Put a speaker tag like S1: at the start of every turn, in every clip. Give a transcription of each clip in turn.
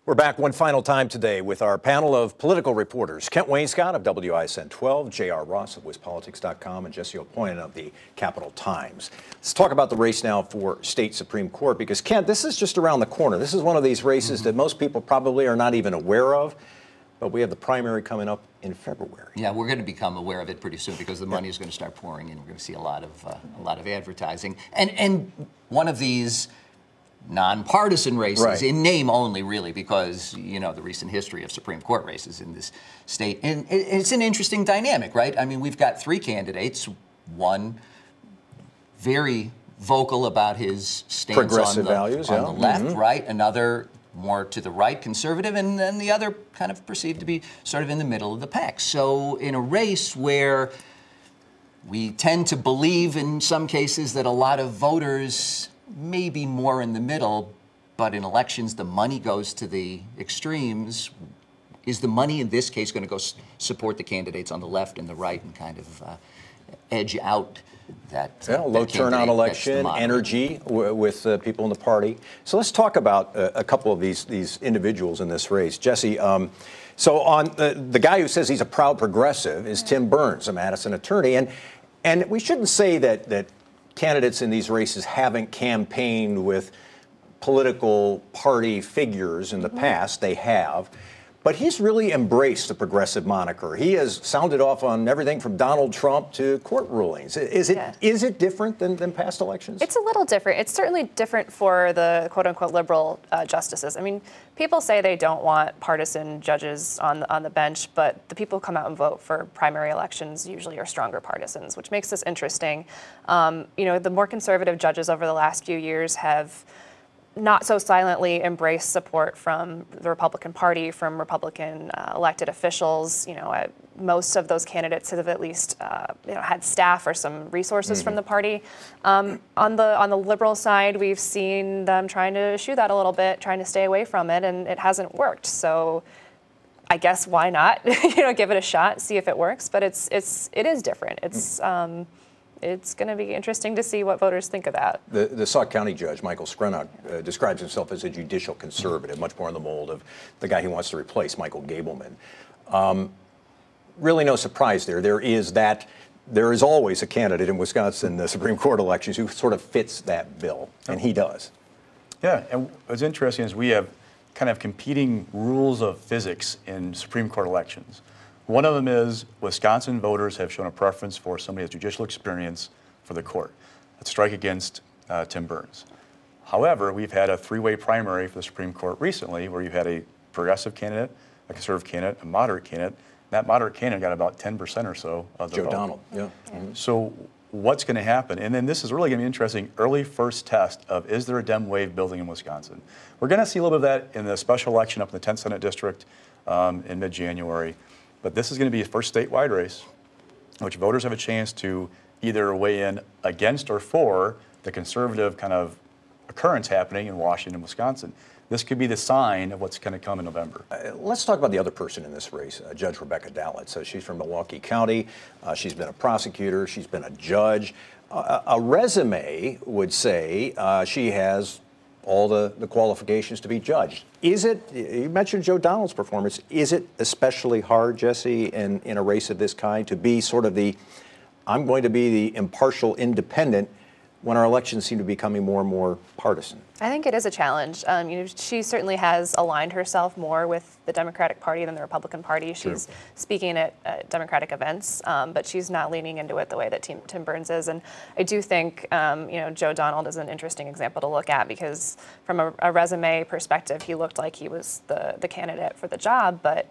S1: We're back one final time today with our panel of political reporters. Kent Wainscott of WISN 12, J.R. Ross of WisPolitics.com, and Jesse Aupoinen of the Capital Times. Let's talk about the race now for state Supreme Court, because, Kent, this is just around the corner. This is one of these races that most people probably are not even aware of, but we have the primary coming up in February.
S2: Yeah, we're going to become aware of it pretty soon because the money is going to start pouring in. We're going to see a lot of advertising. And one of these nonpartisan races,
S1: right,
S2: in name only, really, because, you know, the recent history of Supreme Court races in this state. And it's an interesting dynamic, right? I mean, we've got three candidates, one very vocal about his stance
S1: progressive
S2: on
S1: values,
S2: the left, right? Another more to the right, conservative, and then the other kind of perceived to be sort of in the middle of the pack. So in a race where we tend to believe in some cases that a lot of voters maybe more in the middle, but in elections the money goes to the extremes. Is the money in this case going to go support the candidates on the left and the right and kind of edge out that
S1: low turnout election, energy with people in the party? So let's talk about a couple of these individuals in this race. Jesse, so on the guy who says he's a proud progressive is Tim Burns, a Madison attorney, and we shouldn't say that candidates in these races haven't campaigned with political party figures in the past. They have. But he's really embraced the progressive moniker. He has sounded off on everything from Donald Trump to court rulings. Is it different than past elections?
S3: It's a little different. It's certainly different for the quote-unquote liberal justices. I mean, people say they don't want partisan judges on the bench, but the people who come out and vote for primary elections usually are stronger partisans, which makes this interesting. You know, the more conservative judges over the last few years have not so silently embrace support from the Republican Party, from Republican elected officials. You know, most of those candidates have at least had staff or some resources from the party. On the liberal side, we've seen them trying to eschew that a little bit, trying to stay away from it, and it hasn't worked. So I guess why not? Give it a shot, see if it works. But it is different. It's going to be interesting to see what voters think of that.
S1: The Sauk County judge, Michael Skrenak, describes himself as a judicial conservative, much more in the mold of the guy he wants to replace, Michael Gableman. Really no surprise there. There is always a candidate in Wisconsin, the Supreme Court elections, who sort of fits that bill, and he does.
S4: Yeah, and what's interesting is we have kind of competing rules of physics in Supreme Court elections. One of them is Wisconsin voters have shown a preference for somebody with judicial experience for the court. Let's strike against Tim Burns. However, we've had a three-way primary for the Supreme Court recently where you had a progressive candidate, a conservative candidate, a moderate candidate. That moderate candidate got about 10% or so of the vote.
S1: Joe Donald, yeah.
S4: So what's going to happen? And then this is really going to be interesting, early first test of is there a Dem wave building in Wisconsin? We're going to see a little bit of that in the special election up in the 10th Senate District in mid-January. But this is going to be a first statewide race in which voters have a chance to either weigh in against or for the conservative kind of occurrence happening in Washington and Wisconsin. This could be the sign of what's going to come in November.
S1: Let's talk about the other person in this race, Judge Rebecca Dallet. So she's from Milwaukee County. She's been a prosecutor. She's been a judge. A resume would say she has all the qualifications to be judged. Is it, you mentioned Joe Donald's performance, is it especially hard, Jesse, in a race of this kind to be sort of I'm going to be the impartial independent when our elections seem to be becoming more and more partisan?
S3: I think it is a challenge. She certainly has aligned herself more with the Democratic Party than the Republican Party. She's speaking at Democratic events, but she's not leaning into it the way that Tim Burns is. And I do think, Joe Donald is an interesting example to look at because from a resume perspective, he looked like he was the candidate for the job. But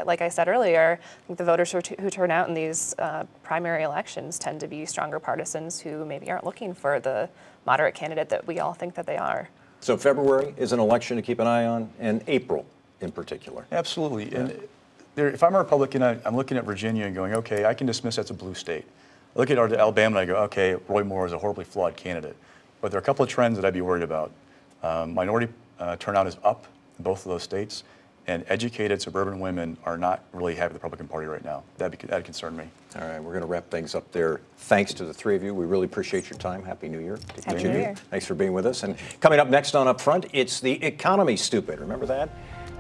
S3: like I said earlier, I think the voters who turn out in these primary elections tend to be stronger partisans who maybe aren't looking for the moderate candidate that we all think that they are.
S1: So February is an election to keep an eye on, and April in particular.
S4: Absolutely. Yeah. And if I'm a Republican, I'm looking at Virginia and going, okay, I can dismiss that's a blue state. I look at Alabama and I go, okay, Roy Moore is a horribly flawed candidate. But there are a couple of trends that I'd be worried about. Minority turnout is up in both of those states, and educated suburban women are not really happy with the Republican Party right now. That'd concern me.
S1: All right, we're going to wrap things up there. Thanks to the three of you. We really appreciate your time. Happy New Year to
S3: Happy
S1: each of
S3: New
S1: you.
S3: Year.
S1: Thanks for being with us. And coming up next on Up Front, it's the economy stupid. Remember that?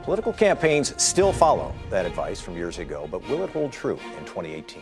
S1: Political campaigns still follow that advice from years ago, but will it hold true in 2018?